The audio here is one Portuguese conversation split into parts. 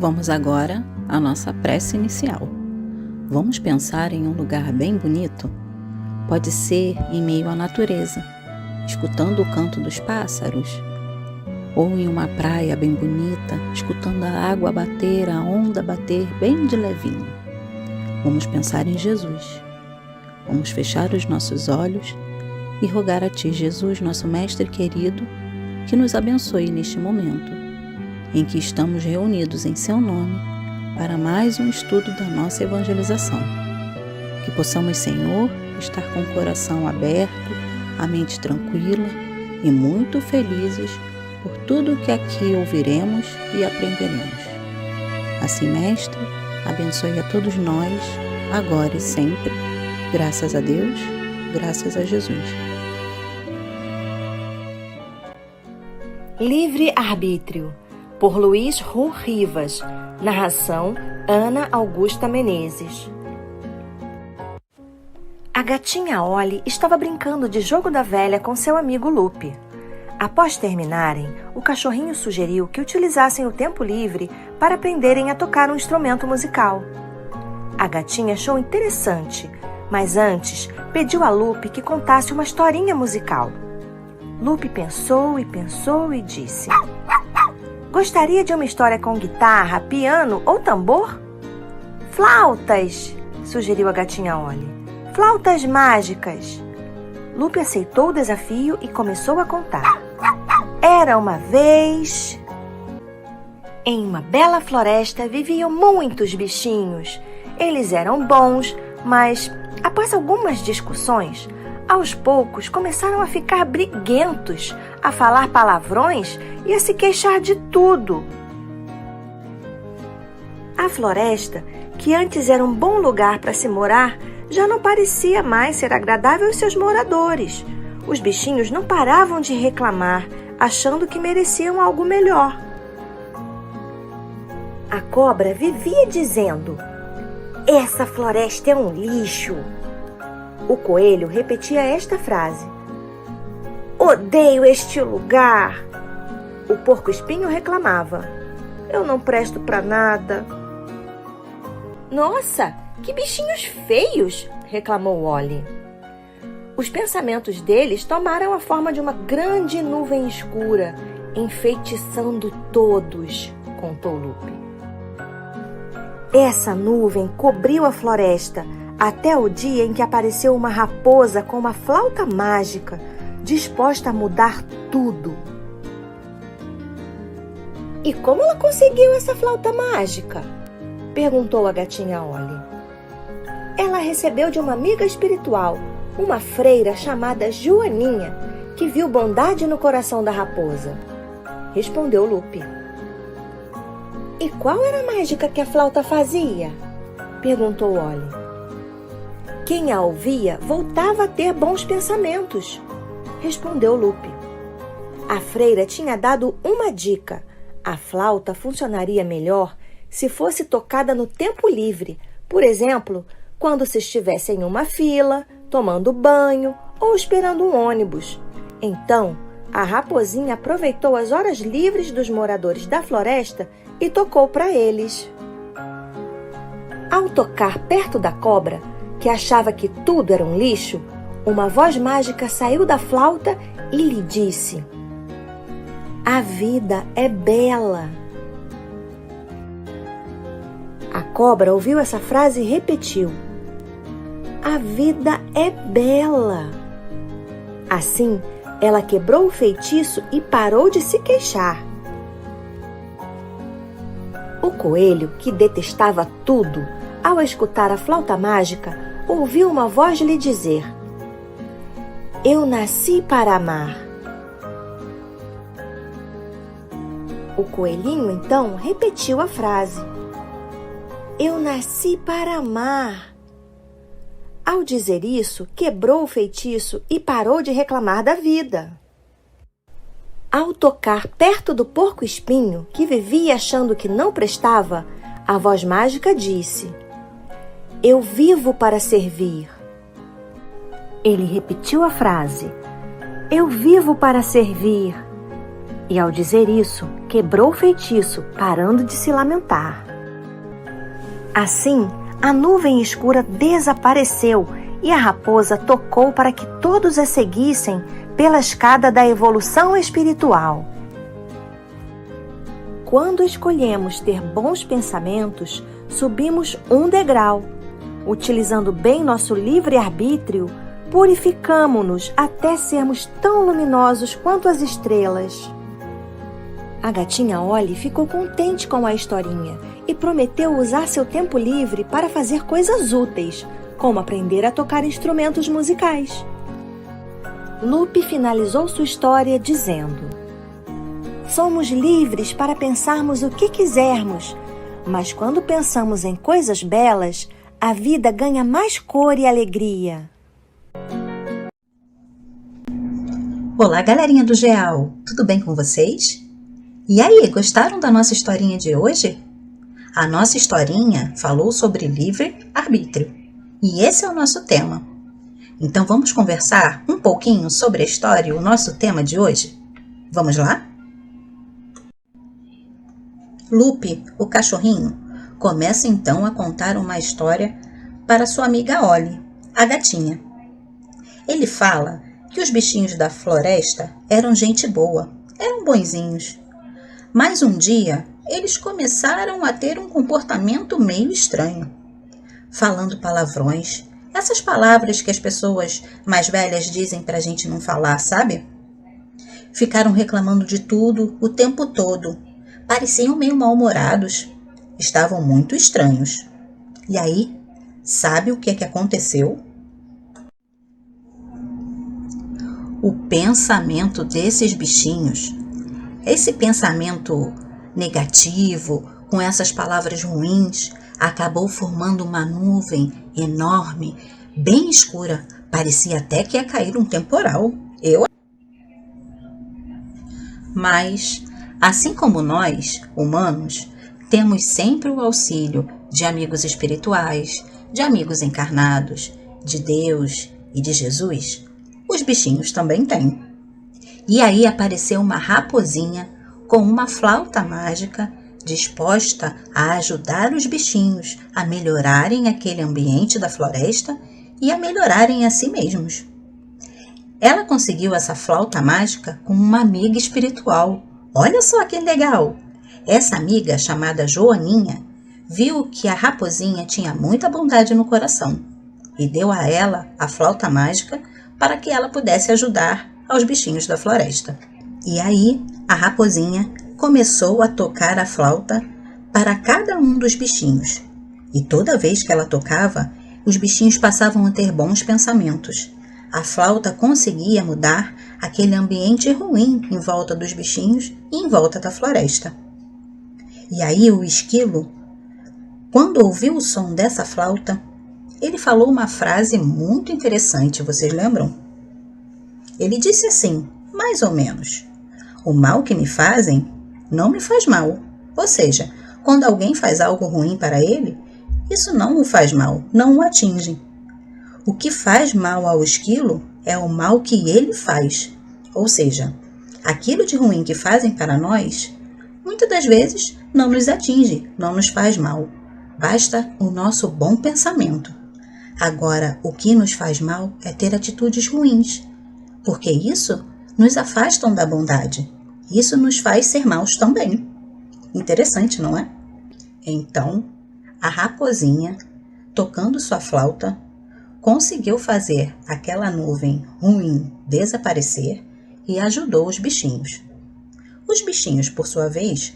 Vamos agora à nossa prece inicial. Vamos pensar em um lugar bem bonito? Pode ser em meio à natureza, escutando o canto dos pássaros, ou em uma praia bem bonita, escutando a água bater, a onda bater bem de levinho. Vamos pensar em Jesus. Vamos fechar os nossos olhos e rogar a Ti, Jesus, nosso Mestre querido, que nos abençoe neste momento, em que estamos reunidos em Seu nome para mais um estudo da nossa evangelização. Que possamos, Senhor, estar com o coração aberto, a mente tranquila e muito felizes por tudo que aqui ouviremos e aprenderemos. Assim, Mestre, abençoe a todos nós, agora e sempre. Graças a Deus, graças a Jesus. Livre-arbítrio, por Luiz Ru Rivas. Narração, Ana Augusta Menezes. A gatinha Ollie estava brincando de jogo da velha com seu amigo Lupe. Após terminarem, o cachorrinho sugeriu que utilizassem o tempo livre para aprenderem a tocar um instrumento musical. A gatinha achou interessante, mas antes pediu a Lupe que contasse uma historinha musical. Lupe pensou e disse: "Gostaria de uma história com guitarra, piano ou tambor?" "Flautas", sugeriu a gatinha Ollie. "Flautas mágicas." Lupe aceitou o desafio e começou a contar. Era uma vez... Em uma bela floresta viviam muitos bichinhos. Eles eram bons, mas, após algumas discussões, aos poucos começaram a ficar briguentos, a falar palavrões e a se queixar de tudo. A floresta, que antes era um bom lugar para se morar, já não parecia mais ser agradável aos seus moradores. Os bichinhos não paravam de reclamar, achando que mereciam algo melhor. A cobra vivia dizendo: "Essa floresta é um lixo." O coelho repetia esta frase: "Odeio este lugar." O porco-espinho reclamava: "Eu não presto para nada." "Nossa, que bichinhos feios!" reclamou Ollie. Os pensamentos deles tomaram a forma de uma grande nuvem escura, enfeitiçando todos, contou Lupe. Essa nuvem cobriu a floresta até o dia em que apareceu uma raposa com uma flauta mágica, disposta a mudar tudo. "E como ela conseguiu essa flauta mágica?" perguntou a gatinha Ollie. "Ela recebeu de uma amiga espiritual, uma freira chamada Joaninha, que viu bondade no coração da raposa", respondeu Lupe. "E qual era a mágica que a flauta fazia?" perguntou Ollie. "Quem a ouvia voltava a ter bons pensamentos", respondeu Lupe. A freira tinha dado uma dica: a flauta funcionaria melhor se fosse tocada no tempo livre, por exemplo, quando se estivesse em uma fila, tomando banho ou esperando um ônibus. Então, a raposinha aproveitou as horas livres dos moradores da floresta e tocou para eles. Ao tocar perto da cobra, que achava que tudo era um lixo, uma voz mágica saiu da flauta e lhe disse: "A vida é bela." A cobra ouviu essa frase e repetiu: "A vida é bela." Assim, ela quebrou o feitiço e parou de se queixar. O coelho, que detestava tudo, ao escutar a flauta mágica, ouviu uma voz lhe dizer: "Eu nasci para amar." O coelhinho, então, repetiu a frase: "Eu nasci para amar." Ao dizer isso, quebrou o feitiço e parou de reclamar da vida. Ao tocar perto do porco-espinho, que vivia achando que não prestava, a voz mágica disse: "Eu vivo para servir." Ele repetiu a frase: "Eu vivo para servir." E ao dizer isso, quebrou o feitiço, parando de se lamentar. Assim, a nuvem escura desapareceu e a raposa tocou para que todos a seguissem pela escada da evolução espiritual. Quando escolhemos ter bons pensamentos, subimos um degrau. Utilizando bem nosso livre-arbítrio, purificamo-nos até sermos tão luminosos quanto as estrelas. A gatinha Ollie ficou contente com a historinha e prometeu usar seu tempo livre para fazer coisas úteis, como aprender a tocar instrumentos musicais. Lupe finalizou sua história dizendo: somos livres para pensarmos o que quisermos, mas quando pensamos em coisas belas, a vida ganha mais cor e alegria. Olá, galerinha do GEAL! Tudo bem com vocês? E aí, gostaram da nossa historinha de hoje? A nossa historinha falou sobre livre-arbítrio, e esse é o nosso tema. Então vamos conversar um pouquinho sobre a história e o nosso tema de hoje? Vamos lá? Lupe, o cachorrinho, começa então a contar uma história para sua amiga Ollie, a gatinha. Ele fala que os bichinhos da floresta eram gente boa, eram bonzinhos. Mas um dia, eles começaram a ter um comportamento meio estranho, falando palavrões, essas palavras que as pessoas mais velhas dizem pra gente não falar, sabe? Ficaram reclamando de tudo o tempo todo, pareciam meio mal-humorados, estavam muito estranhos. E aí, sabe o que aconteceu? O pensamento desses bichinhos, esse pensamento negativo, com essas palavras ruins, acabou formando uma nuvem enorme, bem escura. Parecia até que ia cair um temporal. Mas, assim como nós, humanos, temos sempre o auxílio de amigos espirituais, de amigos encarnados, de Deus e de Jesus, os bichinhos também têm. E aí apareceu uma raposinha com uma flauta mágica disposta a ajudar os bichinhos a melhorarem aquele ambiente da floresta e a melhorarem a si mesmos. Ela conseguiu essa flauta mágica com uma amiga espiritual. Olha só que legal! Essa amiga, chamada Joaninha, viu que a raposinha tinha muita bondade no coração e deu a ela a flauta mágica para que ela pudesse ajudar aos bichinhos da floresta. E aí, a raposinha começou a tocar a flauta para cada um dos bichinhos. E toda vez que ela tocava, os bichinhos passavam a ter bons pensamentos. A flauta conseguia mudar aquele ambiente ruim em volta dos bichinhos e em volta da floresta. E aí o esquilo, quando ouviu o som dessa flauta, ele falou uma frase muito interessante, vocês lembram? Ele disse assim, mais ou menos: o mal que me fazem não me faz mal. Ou seja, quando alguém faz algo ruim para ele, isso não o faz mal, não o atinge. O que faz mal ao esquilo é o mal que ele faz. Ou seja, aquilo de ruim que fazem para nós, muitas das vezes não nos atinge, não nos faz mal. Basta o nosso bom pensamento. Agora, o que nos faz mal é ter atitudes ruins, porque isso nos afastam da bondade. Isso nos faz ser maus também. Interessante, não é? Então, a raposinha, tocando sua flauta, conseguiu fazer aquela nuvem ruim desaparecer e ajudou os bichinhos. Os bichinhos, por sua vez,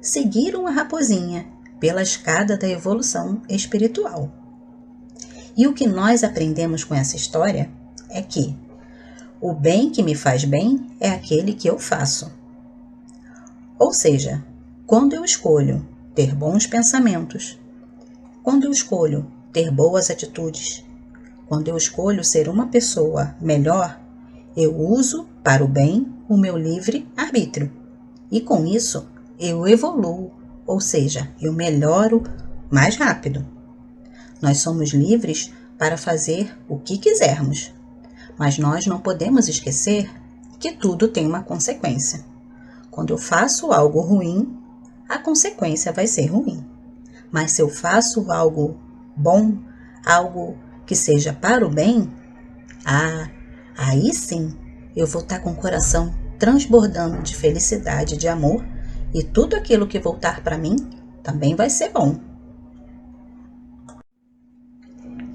seguiram a raposinha pela escada da evolução espiritual. E o que nós aprendemos com essa história é que o bem que me faz bem é aquele que eu faço. Ou seja, quando eu escolho ter bons pensamentos, quando eu escolho ter boas atitudes, quando eu escolho ser uma pessoa melhor, eu uso para o bem o meu livre-arbítrio. E com isso, eu evoluo, ou seja, eu melhoro mais rápido. Nós somos livres para fazer o que quisermos, mas nós não podemos esquecer que tudo tem uma consequência. Quando eu faço algo ruim, a consequência vai ser ruim. Mas se eu faço algo bom, algo que seja para o bem, aí sim eu vou estar com o coração transbordando de felicidade, de amor, e tudo aquilo que voltar para mim também vai ser bom.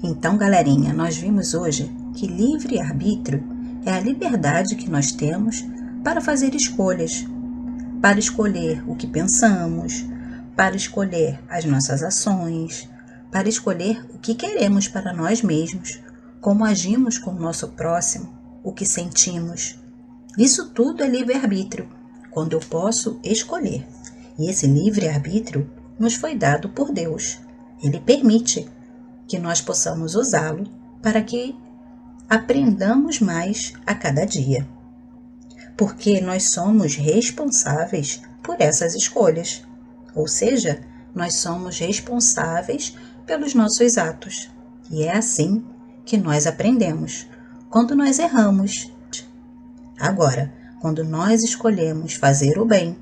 Então, galerinha, nós vimos hoje que livre-arbítrio é a liberdade que nós temos para fazer escolhas, para escolher o que pensamos, para escolher as nossas ações, para escolher o que queremos para nós mesmos, como agimos com o nosso próximo, o que sentimos. Isso tudo é livre-arbítrio, quando eu posso escolher. E esse livre-arbítrio nos foi dado por Deus. Ele permite que nós possamos usá-lo para que aprendamos mais a cada dia. Porque nós somos responsáveis por essas escolhas. Ou seja, nós somos responsáveis pelos nossos atos. E é assim que nós aprendemos, quando nós erramos. Agora, quando nós escolhemos fazer o bem,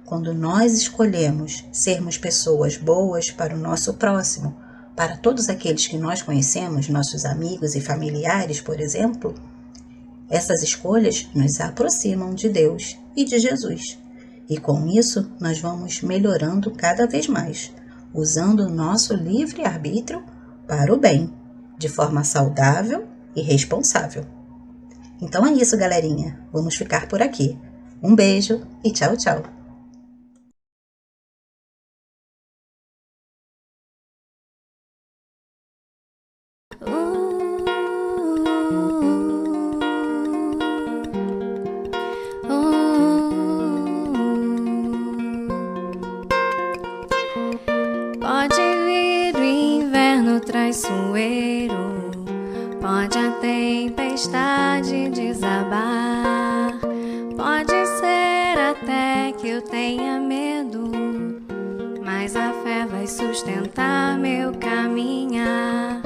quando nós escolhemos sermos pessoas boas para o nosso próximo, para todos aqueles que nós conhecemos, nossos amigos e familiares, por exemplo, essas escolhas nos aproximam de Deus e de Jesus. E com isso, nós vamos melhorando cada vez mais, usando o nosso livre-arbítrio para o bem, de forma saudável e responsável. Então é isso, galerinha. Vamos ficar por aqui. Um beijo e tchau, tchau. Pode vir o inverno traiçoeiro, pode a tempestade desabar, pode ser até que eu tenha medo, mas a fé vai sustentar meu caminhar.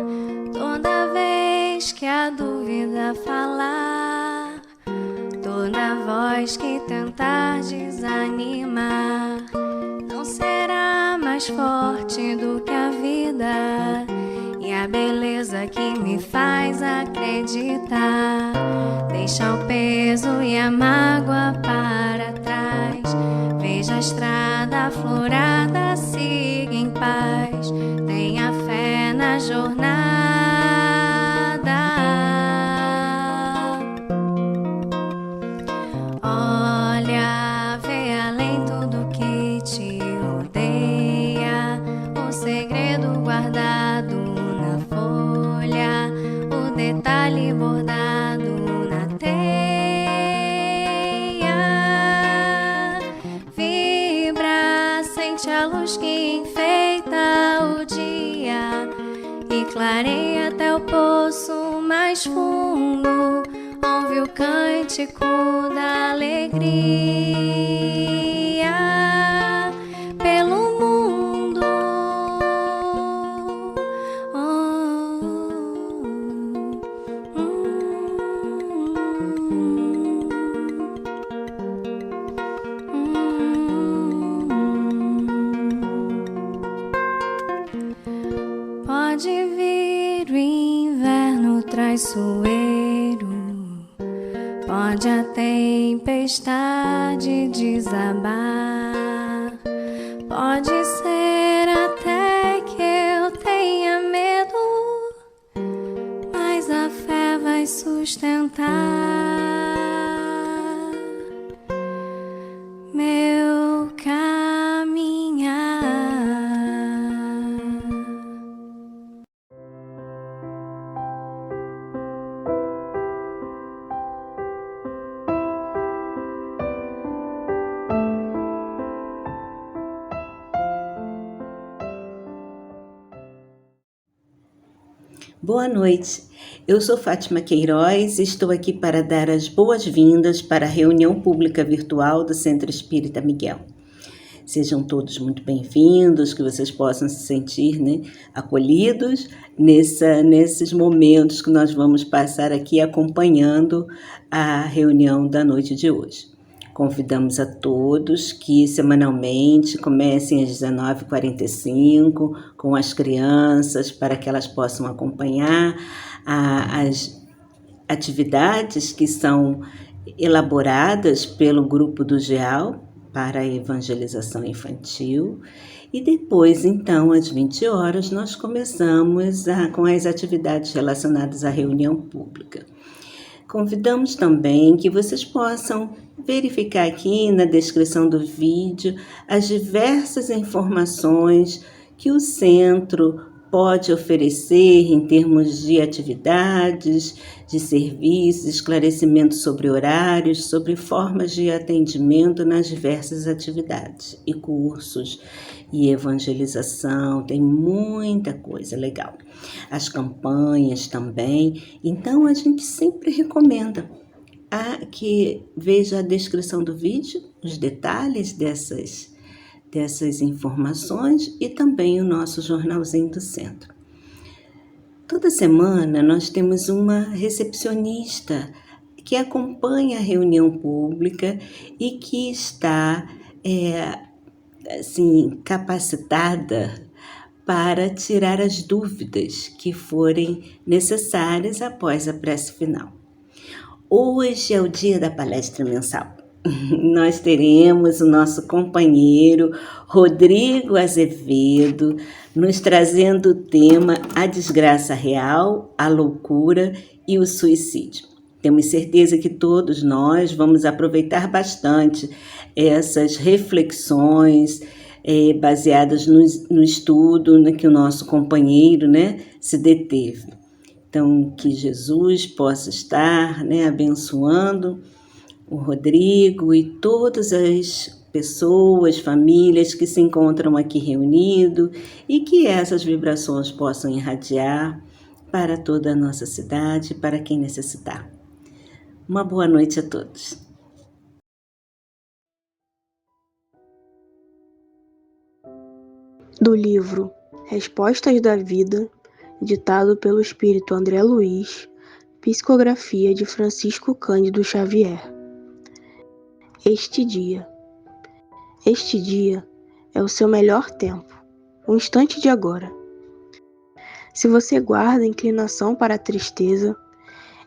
Toda vez que a dúvida falar, toda voz que tentar desanimar, não será mais forte do que a vida e a beleza que me faz acreditar. Deixa o peso e a mágoa para trás, veja a estrada aflorada, siga em paz, tenha fé na jornada. Olha, vê além tudo que te rodeia, o segredo guardado na folha, o detalhe bordado na teia. Vibra, sente a luz que enfeita o dia e clareia até o poço mais fundo. Ouve o cântico da alegria pelo mundo. Pode vir o inverno traiçoeiro, pode a tempestade desabar, pode ser até que eu tenha medo, mas a fé vai sustentar meu caminhar. Boa noite, eu sou Fátima Queiroz e estou aqui para dar as boas-vindas para a reunião pública virtual do Centro Espírita Miguel. Sejam todos muito bem-vindos, que vocês possam se sentir, acolhidos nesses momentos que nós vamos passar aqui acompanhando a reunião da noite de hoje. Convidamos a todos que semanalmente comecem às 19h45 com as crianças, para que elas possam acompanhar as atividades que são elaboradas pelo grupo do GEAL para a evangelização infantil. E depois, então, às 20 horas, nós começamos com as atividades relacionadas à reunião pública. Convidamos também que vocês possam verificar aqui na descrição do vídeo as diversas informações que o centro pode oferecer em termos de atividades, de serviços, esclarecimentos sobre horários, sobre formas de atendimento nas diversas atividades e cursos e evangelização. Tem muita coisa legal. As campanhas também. Então, a gente sempre recomenda que veja a descrição do vídeo, os detalhes dessas informações e também o nosso jornalzinho do centro. Toda semana nós temos uma recepcionista que acompanha a reunião pública e que está capacitada para tirar as dúvidas que forem necessárias após a prece final. Hoje é o dia da palestra mensal. Nós teremos o nosso companheiro Rodrigo Azevedo nos trazendo o tema A Desgraça Real, a Loucura e o Suicídio. Temos certeza que todos nós vamos aproveitar bastante essas reflexões baseadas no estudo que o nosso companheiro se deteve. Então, que Jesus possa estar abençoando o Rodrigo e todas as pessoas, famílias que se encontram aqui reunidos e que essas vibrações possam irradiar para toda a nossa cidade, para quem necessitar. Uma boa noite a todos. Do livro Respostas da Vida, ditado pelo espírito André Luiz, psicografia de Francisco Cândido Xavier. Este dia é o seu melhor tempo, o instante de agora. Se você guarda inclinação para a tristeza,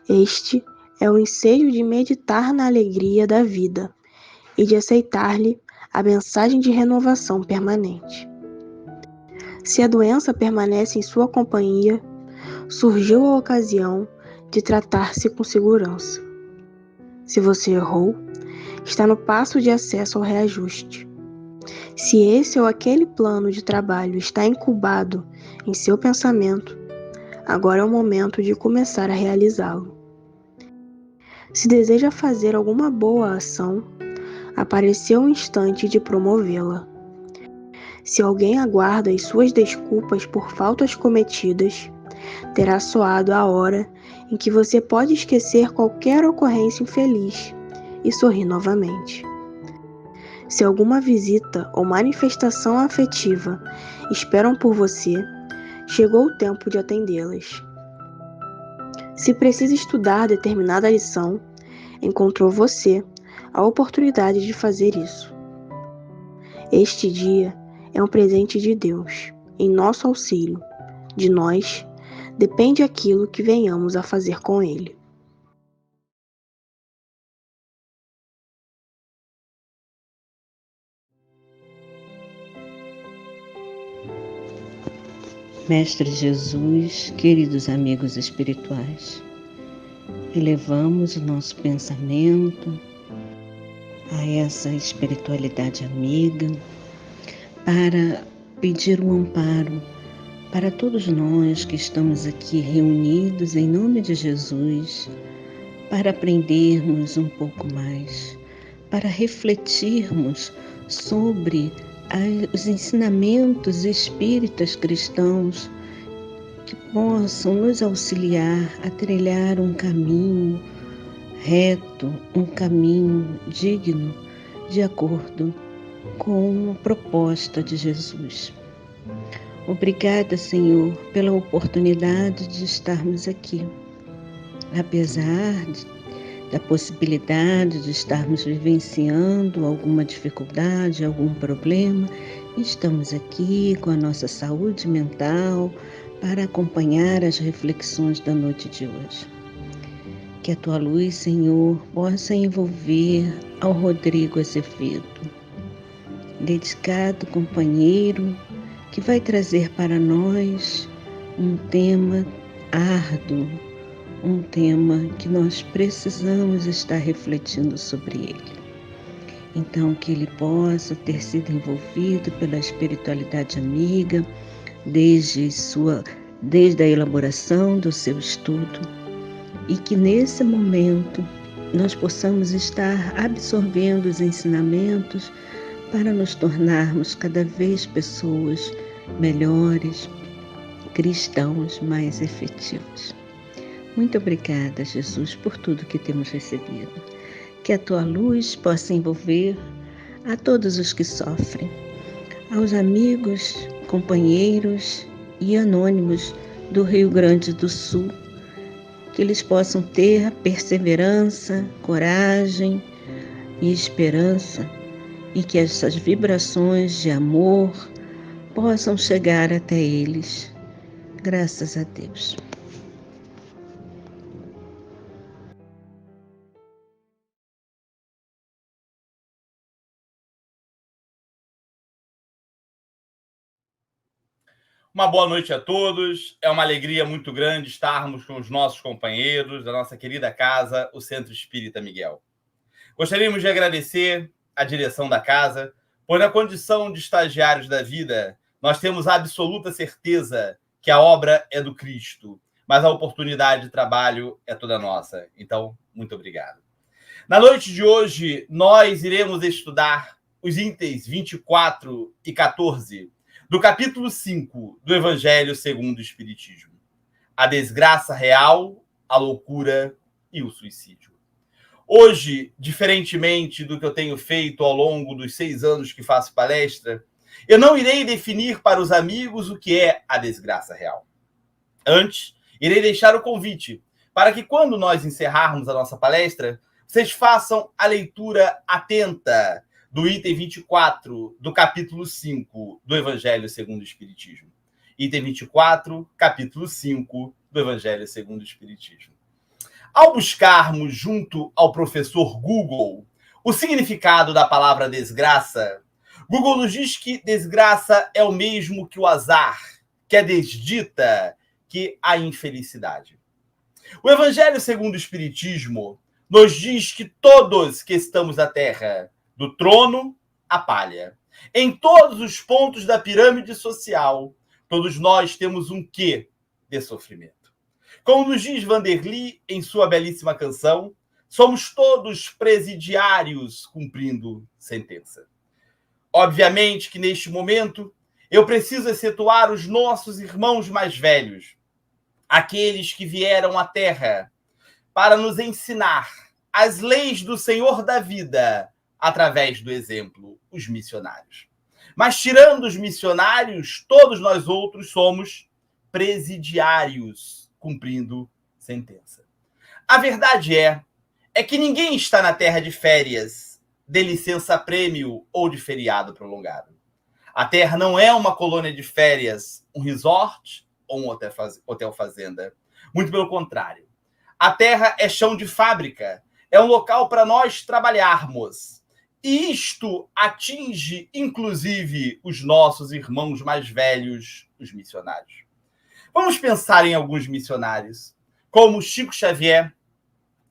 este é o ensejo de meditar na alegria da vida e de aceitar-lhe a mensagem de renovação permanente. Se a doença permanece em sua companhia, surgiu a ocasião de tratar-se com segurança. Se você errou, está no passo de acesso ao reajuste. Se esse ou aquele plano de trabalho está incubado em seu pensamento, agora é o momento de começar a realizá-lo. Se deseja fazer alguma boa ação, apareceu o instante de promovê-la. Se alguém aguarda as suas desculpas por faltas cometidas, terá soado a hora em que você pode esquecer qualquer ocorrência infeliz e sorrir novamente. Se alguma visita ou manifestação afetiva esperam por você, chegou o tempo de atendê-las. Se precisa estudar determinada lição, encontrou você a oportunidade de fazer isso. Este dia é um presente de Deus, em nosso auxílio. De nós, depende aquilo que venhamos a fazer com ele. Mestre Jesus, queridos amigos espirituais, elevamos o nosso pensamento a essa espiritualidade amiga para pedir um amparo para todos nós que estamos aqui reunidos em nome de Jesus, para aprendermos um pouco mais, para refletirmos sobre os ensinamentos espíritas cristãos que possam nos auxiliar a trilhar um caminho reto, um caminho digno, de acordo com a proposta de Jesus. Obrigada, Senhor, pela oportunidade de estarmos aqui. Apesar da possibilidade de estarmos vivenciando alguma dificuldade, algum problema. Estamos aqui com a nossa saúde mental para acompanhar as reflexões da noite de hoje. Que a tua luz, Senhor, possa envolver ao Rodrigo Azevedo, dedicado companheiro que vai trazer para nós um tema árduo, um tema que nós precisamos estar refletindo sobre ele. Então, que ele possa ter sido envolvido pela espiritualidade amiga desde a elaboração do seu estudo e que nesse momento nós possamos estar absorvendo os ensinamentos para nos tornarmos cada vez pessoas melhores, cristãos mais efetivos. Muito obrigada, Jesus, por tudo que temos recebido. Que a tua luz possa envolver a todos os que sofrem, aos amigos, companheiros e anônimos do Rio Grande do Sul, que eles possam ter perseverança, coragem e esperança e que essas vibrações de amor possam chegar até eles. Graças a Deus. Uma boa noite a todos. É uma alegria muito grande estarmos com os nossos companheiros da nossa querida casa, o Centro Espírita Miguel. Gostaríamos de agradecer à direção da casa, pois na condição de estagiários da vida, nós temos a absoluta certeza que a obra é do Cristo, mas a oportunidade de trabalho é toda nossa. Então, muito obrigado. Na noite de hoje, nós iremos estudar os itens 24 e 14 do capítulo 5 do Evangelho segundo o Espiritismo. A desgraça real, a loucura e o suicídio. Hoje, diferentemente do que eu tenho feito ao longo dos 6 anos que faço palestra, eu não irei definir para os amigos o que é a desgraça real. Antes, irei deixar o convite para que quando nós encerrarmos a nossa palestra, vocês façam a leitura atenta do item 24 do capítulo 5 do Evangelho segundo o Espiritismo. Item 24, capítulo 5 do Evangelho segundo o Espiritismo. Ao buscarmos junto ao professor Google o significado da palavra desgraça, Google nos diz que desgraça é o mesmo que o azar, que a desdita, que a infelicidade. O Evangelho segundo o Espiritismo nos diz que todos que estamos na Terra, do trono à palha, em todos os pontos da pirâmide social, todos nós temos um quê de sofrimento. Como nos diz Vanderly em sua belíssima canção, somos todos presidiários cumprindo sentença. Obviamente que neste momento eu preciso excetuar os nossos irmãos mais velhos, aqueles que vieram à Terra para nos ensinar as leis do Senhor da vida através do exemplo, os missionários. Mas tirando os missionários, todos nós outros somos presidiários cumprindo sentença. A verdade é que ninguém está na Terra de férias, de licença-prêmio ou de feriado prolongado. A Terra não é uma colônia de férias, um resort ou um hotel-fazenda. Muito pelo contrário. A Terra é chão de fábrica, é um local para nós trabalharmos. E isto atinge, inclusive, os nossos irmãos mais velhos, os missionários. Vamos pensar em alguns missionários, como Chico Xavier,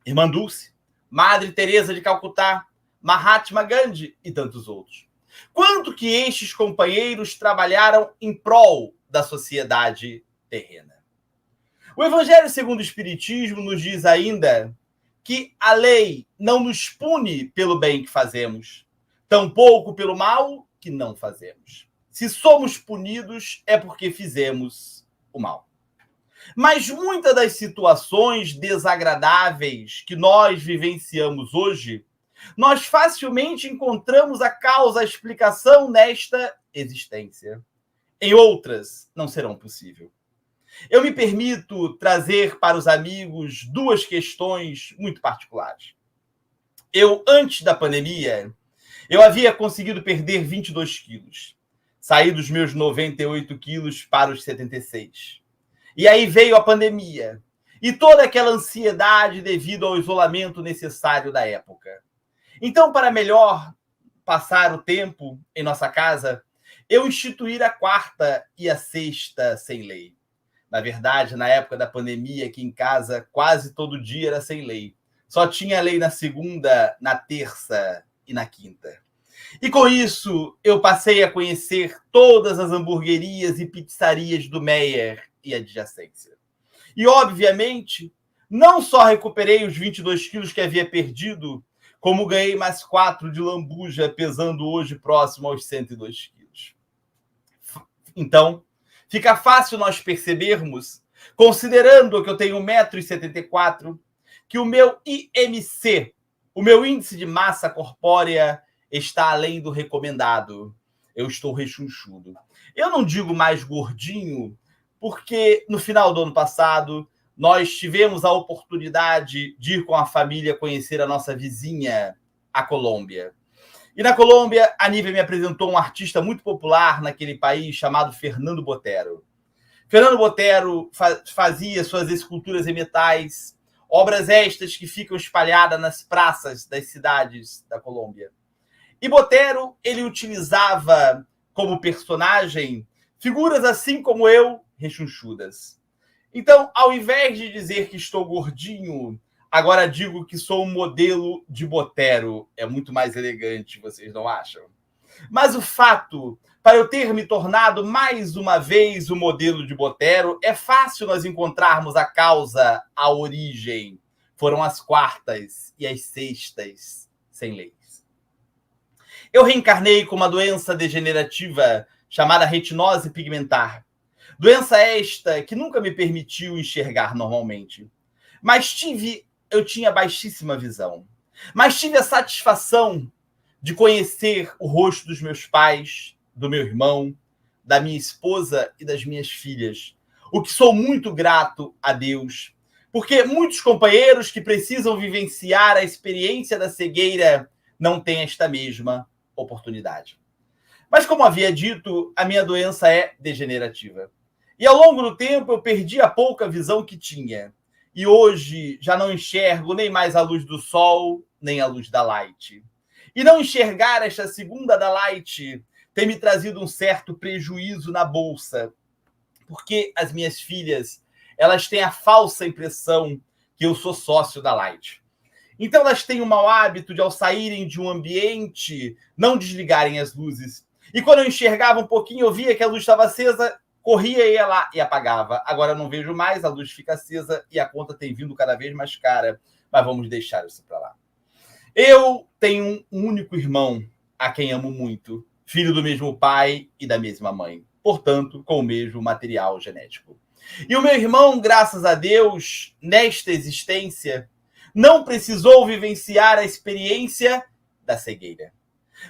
Irmã Dulce, Madre Teresa de Calcutá, Mahatma Gandhi e tantos outros. Quanto que estes companheiros trabalharam em prol da sociedade terrena? O Evangelho segundo o Espiritismo nos diz ainda que a lei não nos pune pelo bem que fazemos, tampouco pelo mal que não fazemos. Se somos punidos, é porque fizemos o mal. Mas muitas das situações desagradáveis que nós vivenciamos hoje, nós facilmente encontramos a causa, a explicação nesta existência. Em outras, não serão possível. eu me permito trazer para os amigos duas questões muito particulares. Antes da pandemia, eu havia conseguido perder 22 quilos. Saí dos meus 98 quilos para os 76. E aí veio a pandemia. E toda aquela ansiedade devido ao isolamento necessário da época. Então, para melhor passar o tempo em nossa casa, eu instituí a quarta e a sexta sem lei. Na verdade, na época da pandemia, aqui em casa, quase todo dia era sem lei. Só tinha lei na segunda, na terça e na quinta. E com isso, eu passei a conhecer todas as hamburguerias e pizzarias do Meier e adjacência. E, obviamente, não só recuperei os 22 quilos que havia perdido, como ganhei mais 4 de lambuja, pesando hoje próximo aos 102 quilos. Então, fica fácil nós percebermos, considerando que eu tenho 1,74 m, que o meu IMC, o meu índice de massa corpórea, está além do recomendado. Eu estou rechonchudo. Eu não digo mais gordinho, porque no final do ano passado nós tivemos a oportunidade de ir com a família conhecer a nossa vizinha, a Colômbia. E na Colômbia, a Nívia me apresentou um artista muito popular naquele país chamado Fernando Botero. Fernando Botero fazia suas esculturas em metais, obras estas que ficam espalhadas nas praças das cidades da Colômbia. E Botero, ele utilizava como personagem figuras assim como eu, rechonchudas. Então, ao invés de dizer que estou gordinho, agora digo que sou um modelo de Botero. É muito mais elegante, vocês não acham? Mas o fato, para eu ter me tornado mais uma vez o modelo de Botero, é fácil nós encontrarmos a causa, a origem. Foram as quartas e as sextas sem leis. Eu reencarnei com uma doença degenerativa chamada retinose pigmentar. Doença esta que nunca me permitiu enxergar normalmente. Mas eu tinha baixíssima visão. Mas tive a satisfação de conhecer o rosto dos meus pais, do meu irmão, da minha esposa e das minhas filhas. O que sou muito grato a Deus. Porque muitos companheiros que precisam vivenciar a experiência da cegueira não têm esta mesma oportunidade. Mas, como havia dito, a minha doença é degenerativa. E ao longo do tempo eu perdi a pouca visão que tinha. E hoje já não enxergo nem mais a luz do sol, nem a luz da light. E não enxergar esta segunda da light tem me trazido um certo prejuízo na bolsa. Porque as minhas filhas, elas têm a falsa impressão que eu sou sócio da light. Então elas têm o mau hábito de, ao saírem de um ambiente, não desligarem as luzes. E quando eu enxergava um pouquinho, eu via que a luz estava acesa, corria e ia lá e apagava. Agora eu não vejo mais, a luz fica acesa e a conta tem vindo cada vez mais cara. Mas vamos deixar isso para lá. Eu tenho um único irmão a quem amo muito, filho do mesmo pai e da mesma mãe. Portanto, com o mesmo material genético. E o meu irmão, graças a Deus, nesta existência, não precisou vivenciar a experiência da cegueira.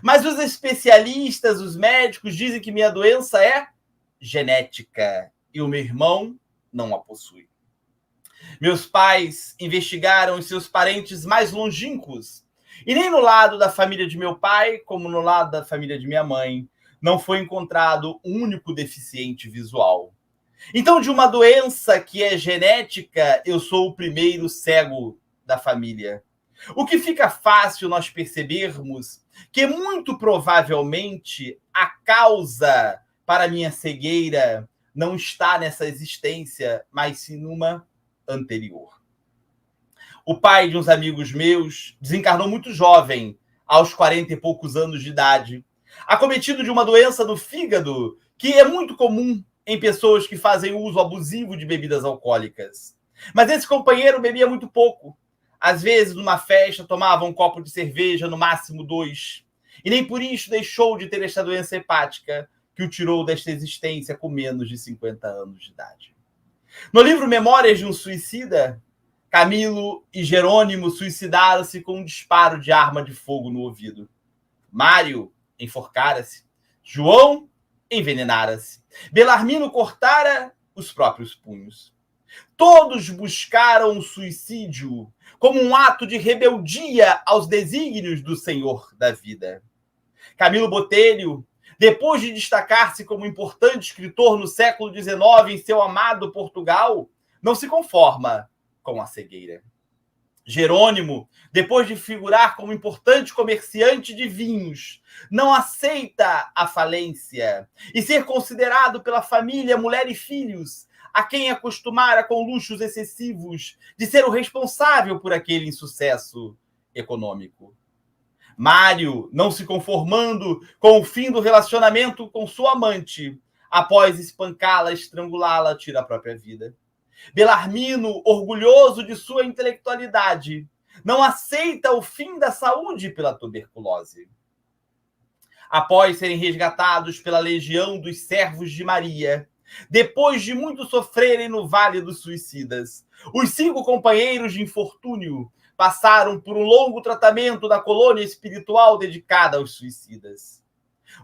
Mas os especialistas, os médicos, dizem que minha doença é genética e o meu irmão não a possui. Meus pais investigaram os seus parentes mais longínquos e nem no lado da família de meu pai, como no lado da família de minha mãe, não foi encontrado um único deficiente visual. Então, de uma doença que é genética, eu sou o primeiro cego da família. O que fica fácil nós percebermos que muito provavelmente a causa para a minha cegueira não está nessa existência, mas sim numa anterior. O pai de uns amigos meus desencarnou muito jovem, aos 40 e poucos anos de idade, acometido de uma doença do fígado que é muito comum em pessoas que fazem uso abusivo de bebidas alcoólicas. Mas esse companheiro bebia muito pouco. Às vezes, numa festa, tomava um copo de cerveja, no máximo 2. E nem por isso deixou de ter esta doença hepática que o tirou desta existência com menos de 50 anos de idade. No livro Memórias de um Suicida, Camilo e Jerônimo suicidaram-se com um disparo de arma de fogo no ouvido. Mário enforcara-se. João envenenara-se. Belarmino cortara os próprios punhos. Todos buscaram o suicídio como um ato de rebeldia aos desígnios do Senhor da vida. Camilo Botelho, depois de destacar-se como importante escritor no século XIX em seu amado Portugal, não se conforma com a cegueira. Jerônimo, depois de figurar como importante comerciante de vinhos, não aceita a falência e ser considerado pela família, mulher e filhos, a quem acostumara com luxos excessivos, de ser o responsável por aquele insucesso econômico. Mário, não se conformando com o fim do relacionamento com sua amante, após espancá-la, estrangulá-la, tira a própria vida. Belarmino, orgulhoso de sua intelectualidade, não aceita o fim da saúde pela tuberculose. Após serem resgatados pela legião dos servos de Maria, depois de muito sofrerem no Vale dos Suicidas, os 5 companheiros de infortúnio passaram por um longo tratamento da colônia espiritual dedicada aos suicidas.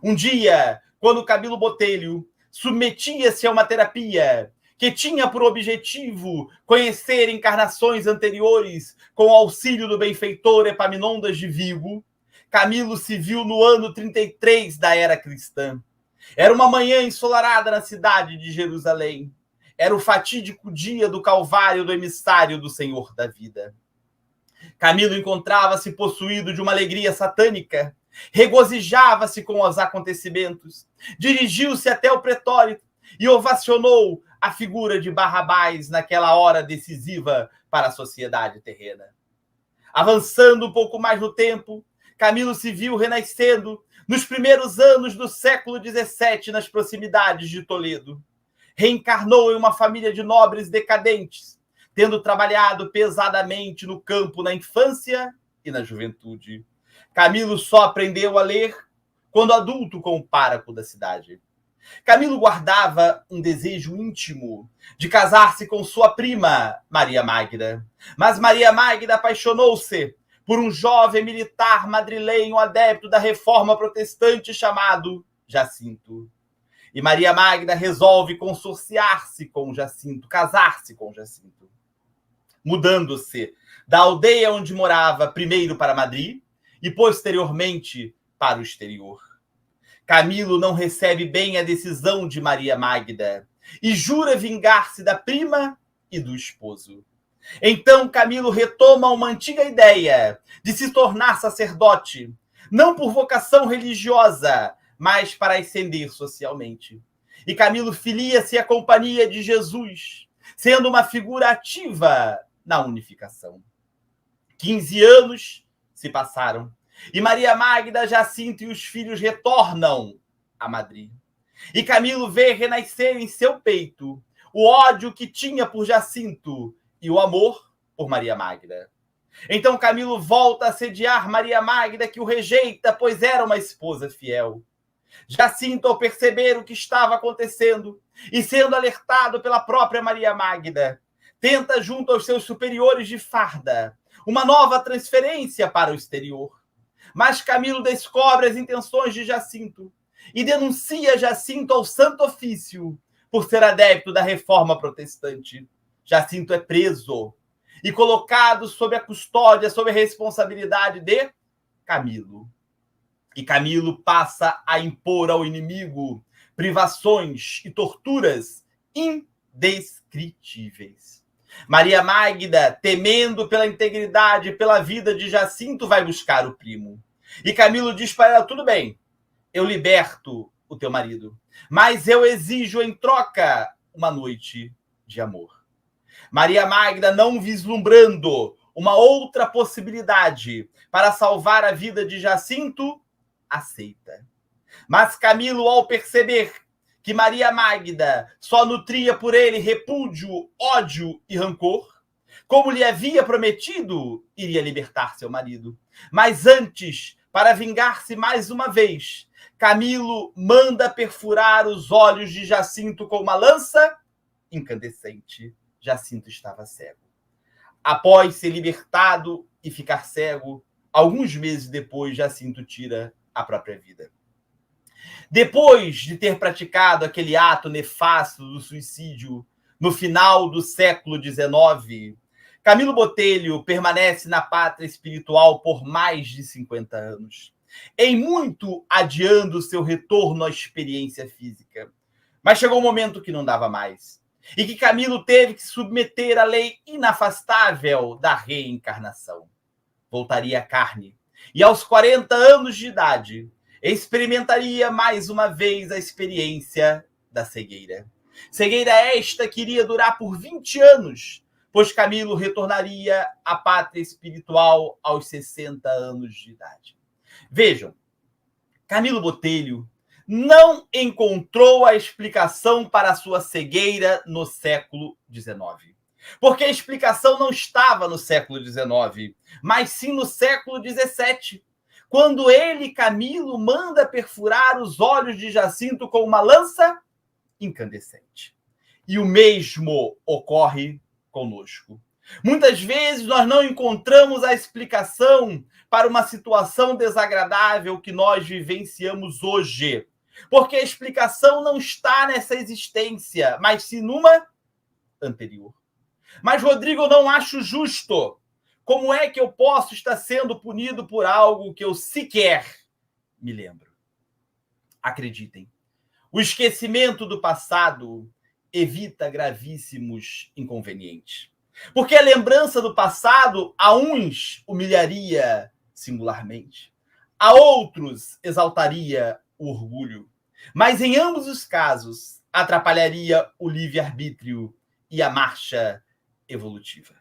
Um dia, quando Camilo Botelho submetia-se a uma terapia que tinha por objetivo conhecer encarnações anteriores com o auxílio do benfeitor Epaminondas de Vigo, Camilo se viu no ano 33 da era cristã. Era uma manhã ensolarada na cidade de Jerusalém. Era o fatídico dia do Calvário do emissário do Senhor da vida. Camilo encontrava-se possuído de uma alegria satânica, regozijava-se com os acontecimentos, dirigiu-se até o pretório e ovacionou a figura de Barrabás naquela hora decisiva para a sociedade terrena. Avançando um pouco mais no tempo, Camilo se viu renascendo nos primeiros anos do século XVII nas proximidades de Toledo. Reencarnou em uma família de nobres decadentes, tendo trabalhado pesadamente no campo na infância e na juventude. Camilo só aprendeu a ler quando adulto com o pároco da cidade. Camilo guardava um desejo íntimo de casar-se com sua prima, Maria Magda. Mas Maria Magda apaixonou-se por um jovem militar madrilenho adepto da reforma protestante chamado Jacinto. E Maria Magda resolve consorciar-se com Jacinto, casar-se com Jacinto, mudando-se da aldeia onde morava primeiro para Madrid e posteriormente para o exterior. Camilo não recebe bem a decisão de Maria Magda e jura vingar-se da prima e do esposo. Então Camilo retoma uma antiga ideia de se tornar sacerdote, não por vocação religiosa, mas para ascender socialmente. E Camilo filia-se à companhia de Jesus, sendo uma figura ativa na unificação. 15 anos se passaram e Maria Magda, Jacinto e os filhos retornam a Madrid. E Camilo vê renascer em seu peito o ódio que tinha por Jacinto e o amor por Maria Magda. Então Camilo volta a sediar Maria Magda, que o rejeita, pois era uma esposa fiel. Jacinto, ao perceber o que estava acontecendo e sendo alertado pela própria Maria Magda, tenta, junto aos seus superiores de farda, uma nova transferência para o exterior. Mas Camilo descobre as intenções de Jacinto e denuncia Jacinto ao Santo Ofício por ser adepto da reforma protestante. Jacinto é preso e colocado sob a custódia, sob a responsabilidade de Camilo. E Camilo passa a impor ao inimigo privações e torturas indescritíveis. Maria Magda, temendo pela integridade e pela vida de Jacinto, vai buscar o primo. E Camilo diz para ela: tudo bem, eu liberto o teu marido, mas eu exijo em troca uma noite de amor. Maria Magda, não vislumbrando uma outra possibilidade para salvar a vida de Jacinto, aceita. Mas Camilo, ao perceber que Maria Magda só nutria por ele repúdio, ódio e rancor, como lhe havia prometido, iria libertar seu marido. Mas antes, para vingar-se mais uma vez, Camilo manda perfurar os olhos de Jacinto com uma lança incandescente. Jacinto estava cego. Após ser libertado e ficar cego, alguns meses depois, Jacinto tira a própria vida. Depois de ter praticado aquele ato nefasto do suicídio no final do século XIX, Camilo Botelho permanece na pátria espiritual por mais de 50 anos, em muito adiando seu retorno à experiência física. Mas chegou um momento que não dava mais, e que Camilo teve que se submeter à lei inafastável da reencarnação. Voltaria à carne, e aos 40 anos de idade, experimentaria mais uma vez a experiência da cegueira. Cegueira esta que iria durar por 20 anos, pois Camilo retornaria à pátria espiritual aos 60 anos de idade. Vejam, Camilo Botelho não encontrou a explicação para a sua cegueira no século XIX. Porque a explicação não estava no século XIX, mas sim no século XVII, quando ele, Camilo, manda perfurar os olhos de Jacinto com uma lança incandescente. E o mesmo ocorre conosco. Muitas vezes nós não encontramos a explicação para uma situação desagradável que nós vivenciamos hoje, porque a explicação não está nessa existência, mas sim numa anterior. Mas, Rodrigo, eu não acho justo. Como é que eu posso estar sendo punido por algo que eu sequer me lembro? Acreditem, o esquecimento do passado evita gravíssimos inconvenientes. Porque a lembrança do passado a uns humilharia singularmente, a outros exaltaria o orgulho, mas em ambos os casos atrapalharia o livre-arbítrio e a marcha evolutiva.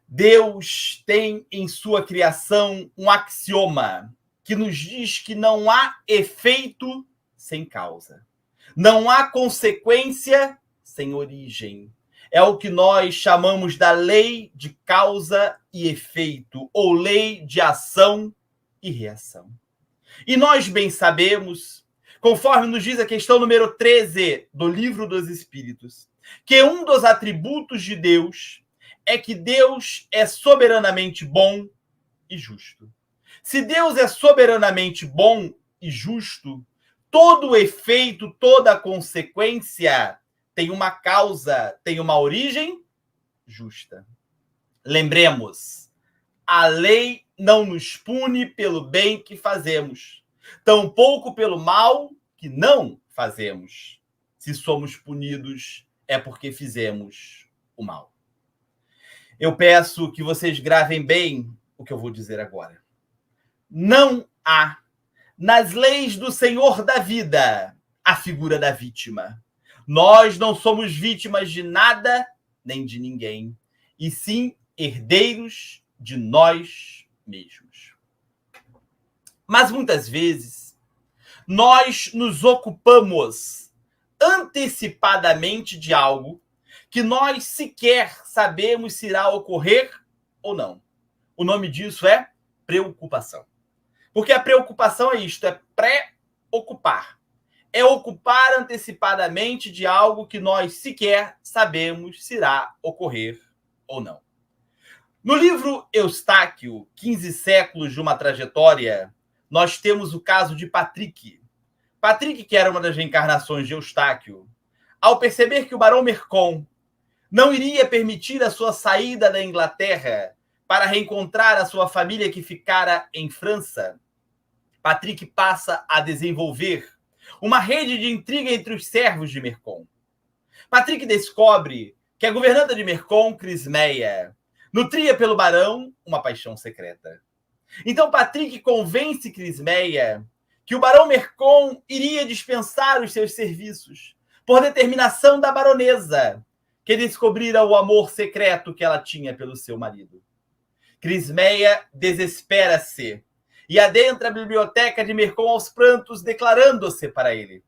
Deus tem em sua criação um axioma que nos diz que não há efeito sem causa. Não há consequência sem origem. É o que nós chamamos da lei de causa e efeito, ou lei de ação e reação. E nós bem sabemos, conforme nos diz a questão número 13 do Livro dos Espíritos, que um dos atributos de Deus é que Deus é soberanamente bom e justo. Se Deus é soberanamente bom e justo, todo o efeito, toda a consequência tem uma causa, tem uma origem justa. Lembremos, a lei não nos pune pelo bem que fazemos, tampouco pelo mal que não fazemos. Se somos punidos, é porque fizemos o mal. Eu peço que vocês gravem bem o que eu vou dizer agora. Não há, nas leis do Senhor da vida, a figura da vítima. Nós não somos vítimas de nada nem de ninguém, e sim herdeiros de nós mesmos. Mas muitas vezes nós nos ocupamos antecipadamente de algo que nós sequer sabemos se irá ocorrer ou não. O nome disso é preocupação. Porque a preocupação é isto, é pré-ocupar. É ocupar antecipadamente de algo que nós sequer sabemos se irá ocorrer ou não. No livro Eustáquio, 15 séculos de uma trajetória, nós temos o caso de Patrick. Patrick, que era uma das reencarnações de Eustáquio, ao perceber que o Barão Mercon não iria permitir a sua saída da Inglaterra para reencontrar a sua família que ficara em França, Patrick passa a desenvolver uma rede de intriga entre os servos de Mercon. Patrick descobre que a governanta de Mercon, Crismeia, nutria pelo barão uma paixão secreta. Então Patrick convence Crismeia que o barão Mercon iria dispensar os seus serviços por determinação da baronesa, que descobrira o amor secreto que ela tinha pelo seu marido. Crismeia desespera-se e adentra a biblioteca de Mercon aos prantos, declarando-se para ele.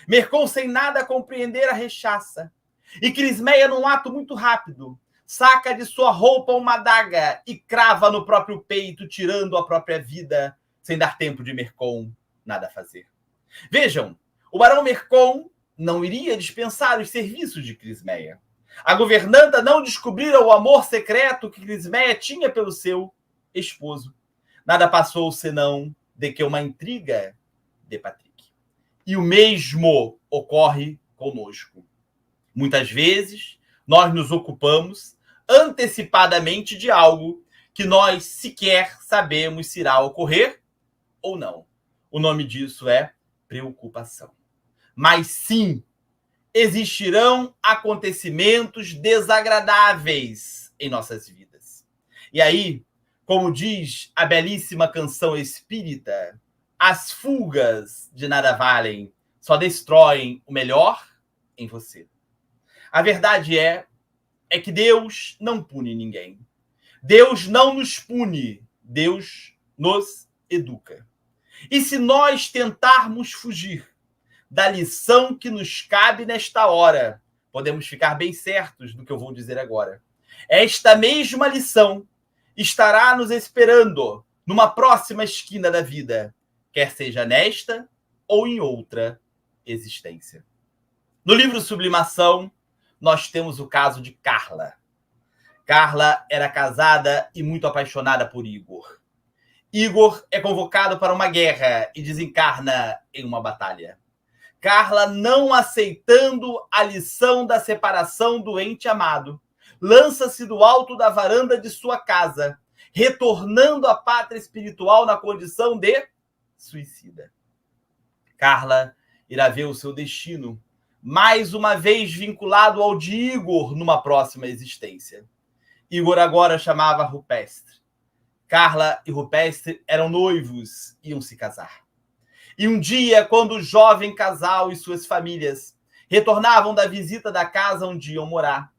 Mercon, sem nada compreender, a rechaça. E Crismeia, num ato muito rápido, saca de sua roupa uma adaga e crava no próprio peito, tirando a própria vida, sem dar tempo de Mercon nada a fazer. Vejam, o barão Mercon não iria dispensar os serviços de Crismeia. A governanta não descobrira o amor secreto que Crismeia tinha pelo seu esposo. Nada passou senão de que uma intriga de Patrick. E o mesmo ocorre conosco. Muitas vezes, nós nos ocupamos antecipadamente de algo que nós sequer sabemos se irá ocorrer ou não. O nome disso é preocupação. Mas sim, existirão acontecimentos desagradáveis em nossas vidas. E aí, como diz a belíssima canção espírita, as fugas de nada valem, só destroem o melhor em você. A verdade é que Deus não pune ninguém. Deus não nos pune, Deus nos educa. E se nós tentarmos fugir da lição que nos cabe nesta hora, podemos ficar bem certos do que eu vou dizer agora. Esta mesma lição estará nos esperando numa próxima esquina da vida, quer seja nesta ou em outra existência. No livro Sublimação, nós temos o caso de Carla. Carla era casada e muito apaixonada por Igor. Igor é convocado para uma guerra e desencarna em uma batalha. Carla, não aceitando a lição da separação do ente amado, lança-se do alto da varanda de sua casa, retornando à pátria espiritual na condição de suicida. Carla irá ver o seu destino, mais uma vez vinculado ao de Igor numa próxima existência. Igor agora chamava Rupestre. Carla e Rupestre eram noivos, iam se casar. E um dia, quando o jovem casal e suas famílias retornavam da visita da casa onde iam morar,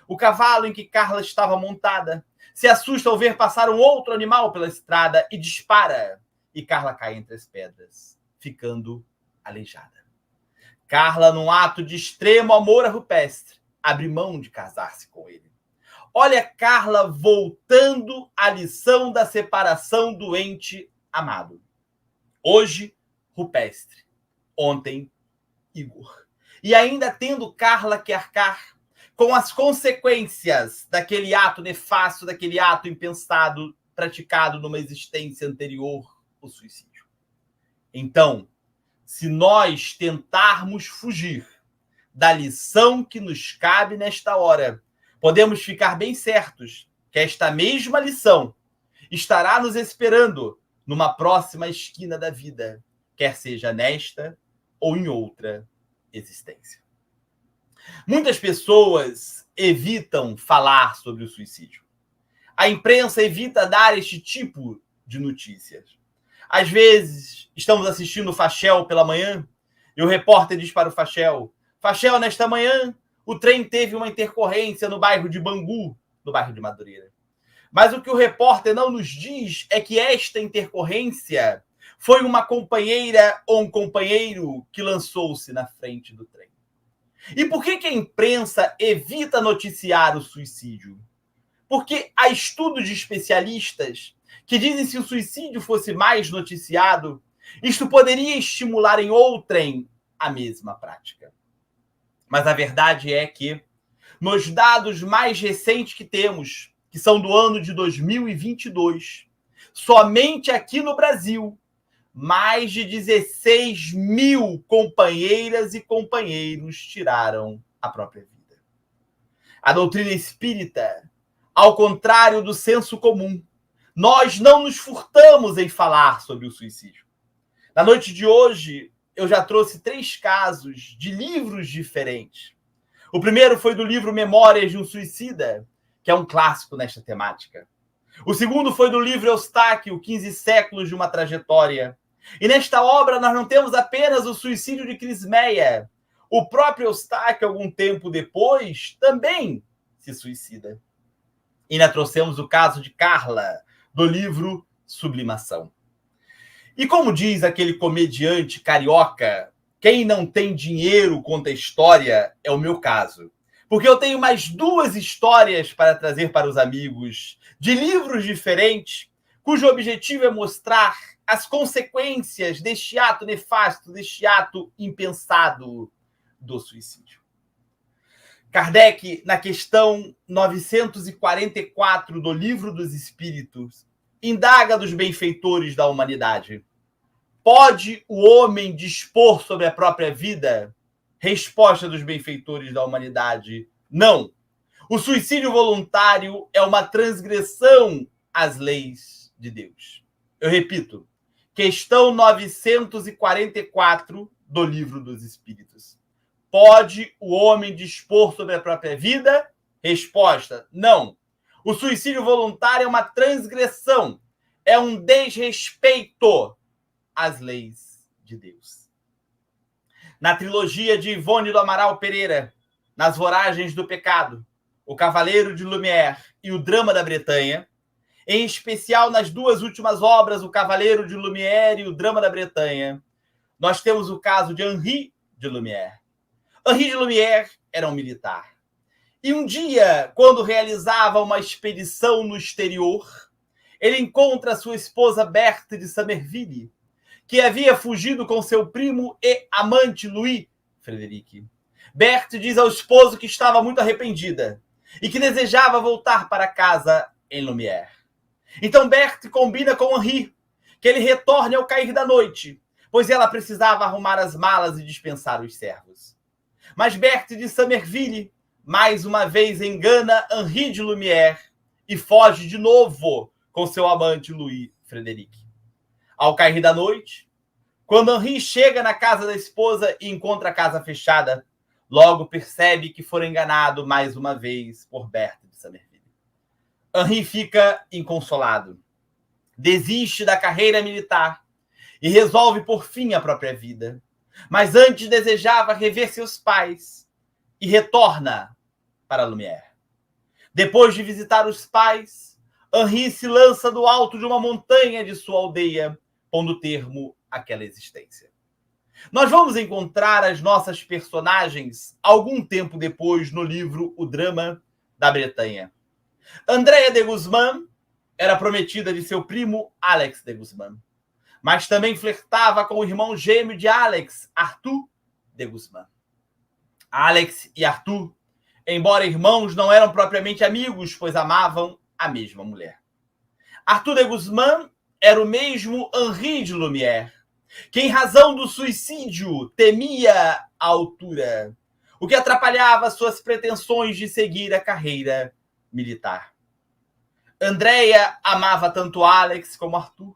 o cavalo em que Carla estava montada se assusta ao ver passar um outro animal pela estrada e dispara. E Carla cai entre as pedras, ficando aleijada. Carla, num ato de extremo amor a Rupestre, abre mão de casar-se com ele. Olha Carla voltando à lição da separação do ente amado. Hoje, Rupestre. Ontem, Igor. E ainda tendo Carla que arcar com as consequências daquele ato nefasto, daquele ato impensado, praticado numa existência anterior, o suicídio. Então, se nós tentarmos fugir da lição que nos cabe nesta hora, podemos ficar bem certos que esta mesma lição estará nos esperando numa próxima esquina da vida, quer seja nesta ou em outra existência. Muitas pessoas evitam falar sobre o suicídio. A imprensa evita dar este tipo de notícias. Às vezes, estamos assistindo o Fachel pela manhã e o repórter diz para o Fachel: Fachel, nesta manhã, o trem teve uma intercorrência no bairro de Bangu, no bairro de Madureira. Mas o que o repórter não nos diz é que esta intercorrência foi uma companheira ou um companheiro que lançou-se na frente do trem. E por que a imprensa evita noticiar o suicídio? Porque há estudos de especialistas que dizem que se o suicídio fosse mais noticiado, isto poderia estimular em outrem a mesma prática. Mas a verdade é que, nos dados mais recentes que temos, que são do ano de 2022, somente aqui no Brasil, mais de 16 mil companheiras e companheiros tiraram a própria vida. A doutrina espírita, ao contrário do senso comum, nós não nos furtamos em falar sobre o suicídio. Na noite de hoje, eu já trouxe 3 casos de livros diferentes. O primeiro foi do livro Memórias de um Suicida, que é um clássico nesta temática. O segundo foi do livro Eustáquio, 15 séculos de uma trajetória. E nesta obra nós não temos apenas o suicídio de Crismeia. O próprio Eustáquio, algum tempo depois, também se suicida. E ainda trouxemos o caso de Carla, do livro Sublimação. E como diz aquele comediante carioca, quem não tem dinheiro conta história, é o meu caso. Porque eu tenho mais 2 histórias para trazer para os amigos, de livros diferentes, cujo objetivo é mostrar as consequências deste ato nefasto, deste ato impensado do suicídio. Kardec, na questão 944 do Livro dos Espíritos, indaga dos benfeitores da humanidade: Pode o homem dispor sobre a própria vida? Resposta dos benfeitores da humanidade: não. O suicídio voluntário é uma transgressão às leis de Deus. Eu repito, questão 944 do Livro dos Espíritos. Pode o homem dispor sobre a própria vida? Resposta: não. O suicídio voluntário é uma transgressão, é um desrespeito às leis de Deus. Na trilogia de Ivone do Amaral Pereira, Nas Voragens do Pecado, O Cavaleiro de Lumière e O Drama da Bretanha, em especial nas duas últimas obras, O Cavaleiro de Lumière e O Drama da Bretanha, nós temos o caso de Henri de Lumière. Henri de Lumière era um militar. E um dia, quando realizava uma expedição no exterior, ele encontra sua esposa Berthe de Somerville, que havia fugido com seu primo e amante Louis Frederic. Berthe diz ao esposo que estava muito arrependida e que desejava voltar para casa em Lumière. Então Berthe combina com Henri que ele retorne ao cair da noite, pois ela precisava arrumar as malas e dispensar os servos. Mas Berthe de Somerville mais uma vez engana Henri de Lumière e foge de novo com seu amante Louis Frederic. Ao cair da noite, quando Henri chega na casa da esposa e encontra a casa fechada, logo percebe que foi enganado mais uma vez por Berthe de Somerville. Henri fica inconsolado, desiste da carreira militar e resolve por fim a própria vida. Mas antes desejava rever seus pais e retorna para Lumière. Depois de visitar os pais, Henri se lança do alto de uma montanha de sua aldeia, pondo termo àquela existência. Nós vamos encontrar as nossas personagens algum tempo depois no livro O Drama da Bretanha. Andréa de Guzmán era prometida de seu primo Alex de Guzmán, mas também flertava com o irmão gêmeo de Alex, Arthur de Guzmán. Alex e Arthur, embora irmãos, não eram propriamente amigos, pois amavam a mesma mulher. Arthur de Guzmán era o mesmo Henri de Lumière, que, em razão do suicídio, temia a altura, o que atrapalhava suas pretensões de seguir a carreira militar. Andréa amava tanto Alex como Arthur,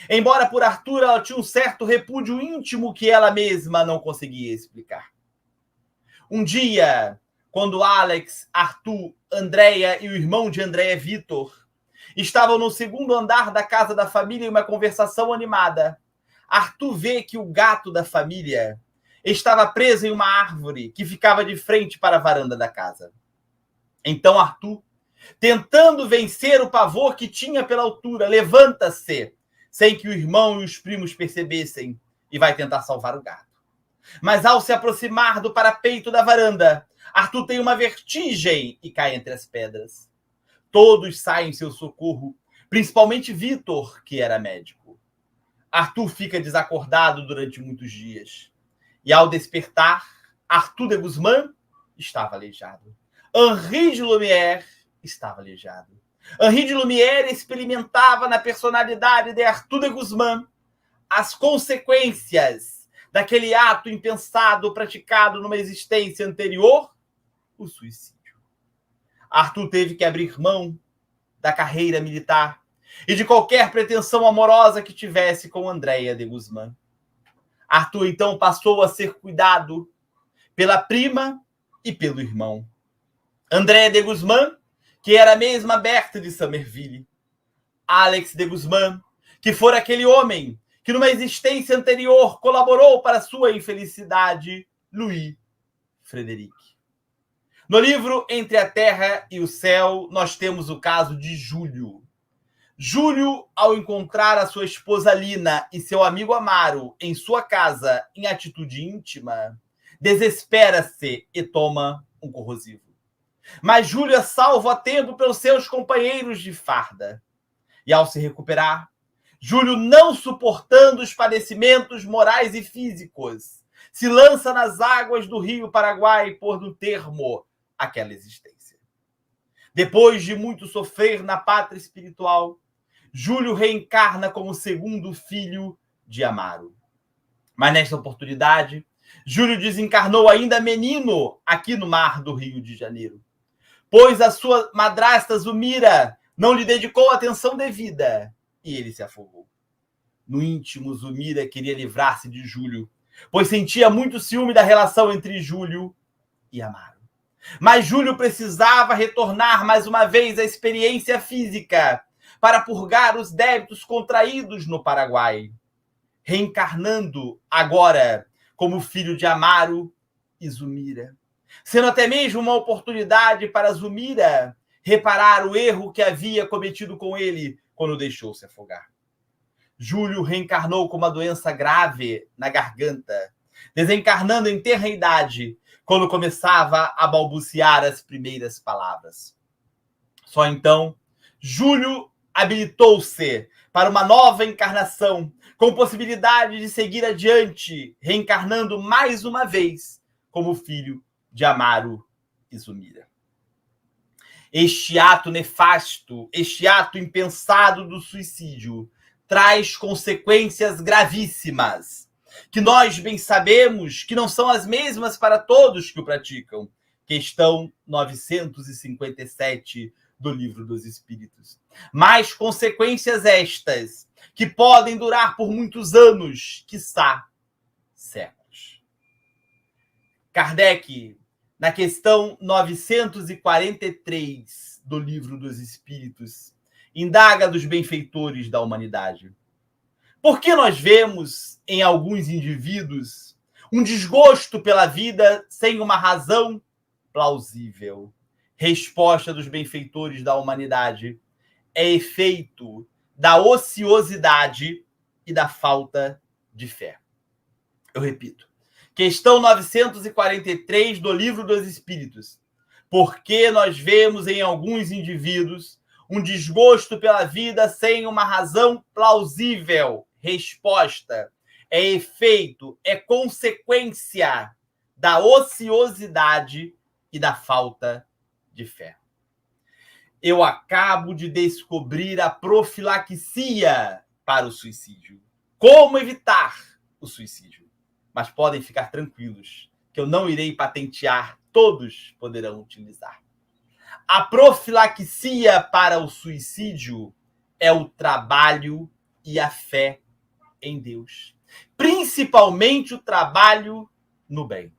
embora por Arthur ela tinha um certo repúdio íntimo que ela mesma não conseguia explicar. Um dia, quando Alex, Arthur, Andréa e o irmão de Andréa, Vitor, estavam no segundo andar da casa da família em uma conversação animada, Arthur vê que o gato da família estava preso em uma árvore que ficava de frente para a varanda da casa. Então Arthur, tentando vencer o pavor que tinha pela altura, levanta-se, sem que o irmão e os primos percebessem, e vai tentar salvar o gato. Mas ao se aproximar do parapeito da varanda, Arthur tem uma vertigem e cai entre as pedras. Todos saem em seu socorro, principalmente Vitor, que era médico. Arthur fica desacordado durante muitos dias. E ao despertar, Arthur de Guzmán estava aleijado. Henri de Lumière estava aleijado. Henri de Lumière experimentava na personalidade de Arthur de Guzmán as consequências daquele ato impensado praticado numa existência anterior, o suicídio. Arthur teve que abrir mão da carreira militar e de qualquer pretensão amorosa que tivesse com Andréa de Guzmán. Arthur, então, passou a ser cuidado pela prima e pelo irmão. Andréa de Guzmán, que era a mesma Berthe de Somerville. Alex de Guzmán, que fora aquele homem que numa existência anterior colaborou para sua infelicidade, Louis Frederic. No livro Entre a Terra e o Céu, nós temos o caso de Júlio. Júlio, ao encontrar a sua esposa Lina e seu amigo Amaro em sua casa em atitude íntima, desespera-se e toma um corrosivo. Mas Júlio é salvo a tempo pelos seus companheiros de farda. E ao se recuperar, Júlio, não suportando os padecimentos morais e físicos, se lança nas águas do rio Paraguai por um termo àquela existência. Depois de muito sofrer na pátria espiritual, Júlio reencarna como segundo filho de Amaro. Mas nesta oportunidade, Júlio desencarnou ainda menino aqui no mar do Rio de Janeiro, pois a sua madrasta Zumira não lhe dedicou atenção devida e ele se afogou. No íntimo, Zumira queria livrar-se de Júlio, pois sentia muito ciúme da relação entre Júlio e Amaro. Mas Júlio precisava retornar mais uma vez à experiência física para purgar os débitos contraídos no Paraguai, reencarnando agora como filho de Amaro e Zumira, sendo até mesmo uma oportunidade para Zumira reparar o erro que havia cometido com ele quando deixou se afogar. Júlio reencarnou com uma doença grave na garganta, desencarnando em tenra idade, quando começava a balbuciar as primeiras palavras. Só então, Júlio habilitou-se para uma nova encarnação, com possibilidade de seguir adiante, reencarnando mais uma vez como filho de Amaro e Zumira. Este ato nefasto, este ato impensado do suicídio, traz consequências gravíssimas, que nós bem sabemos que não são as mesmas para todos que o praticam. Questão 957 do Livro dos Espíritos. Mas consequências estas, que podem durar por muitos anos, quiçá séculos. Kardec, na questão 943 do Livro dos Espíritos, indaga dos benfeitores da humanidade. Por que nós vemos em alguns indivíduos um desgosto pela vida sem uma razão plausível? Resposta dos benfeitores da humanidade: é efeito da ociosidade e da falta de fé. Eu repito. Questão 943 do Livro dos Espíritos. Por que nós vemos em alguns indivíduos um desgosto pela vida sem uma razão plausível? Resposta: é efeito, é consequência da ociosidade e da falta de fé. Eu acabo de descobrir a profilaxia para o suicídio. Como evitar o suicídio? Mas podem ficar tranquilos, que eu não irei patentear, todos poderão utilizar. A profilaxia para o suicídio é o trabalho e a fé em Deus. Principalmente o trabalho no bem.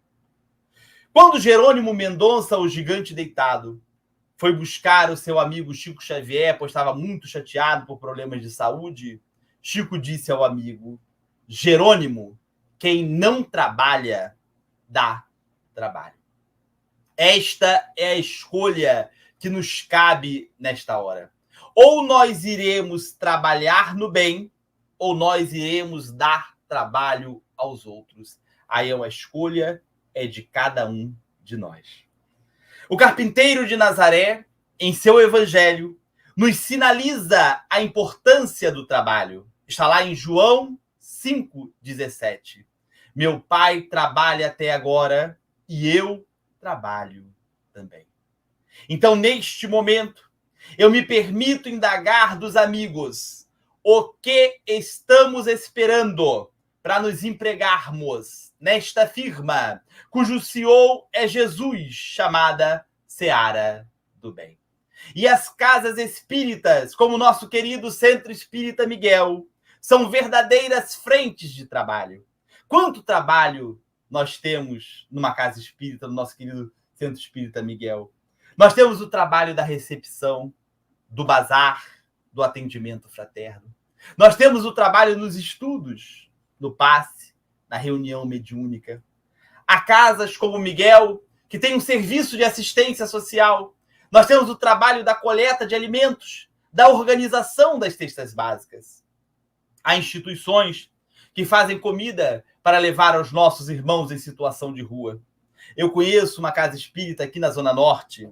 Quando Jerônimo Mendonça, o gigante deitado, foi buscar o seu amigo Chico Xavier, pois estava muito chateado por problemas de saúde, Chico disse ao amigo: Jerônimo, quem não trabalha, dá trabalho. Esta é a escolha que nos cabe nesta hora. Ou nós iremos trabalhar no bem, ou nós iremos dar trabalho aos outros. Aí é uma escolha, é de cada um de nós. O carpinteiro de Nazaré, em seu evangelho, nos sinaliza a importância do trabalho. Está lá em João 5,17. Meu pai trabalha até agora e eu trabalho também. Então, neste momento, eu me permito indagar dos amigos o que estamos esperando para nos empregarmos nesta firma, cujo CEO é Jesus, chamada Seara do Bem. E as casas espíritas, como o nosso querido Centro Espírita Miguel, são verdadeiras frentes de trabalho. Quanto trabalho nós temos numa casa espírita, no nosso querido Centro Espírita Miguel? Nós temos o trabalho da recepção, do bazar, do atendimento fraterno. Nós temos o trabalho nos estudos, no passe, na reunião mediúnica. Há casas como o Miguel, que tem um serviço de assistência social. Nós temos o trabalho da coleta de alimentos, da organização das cestas básicas. Há instituições que fazem comida para levar aos nossos irmãos em situação de rua. Eu conheço uma casa espírita aqui na Zona Norte,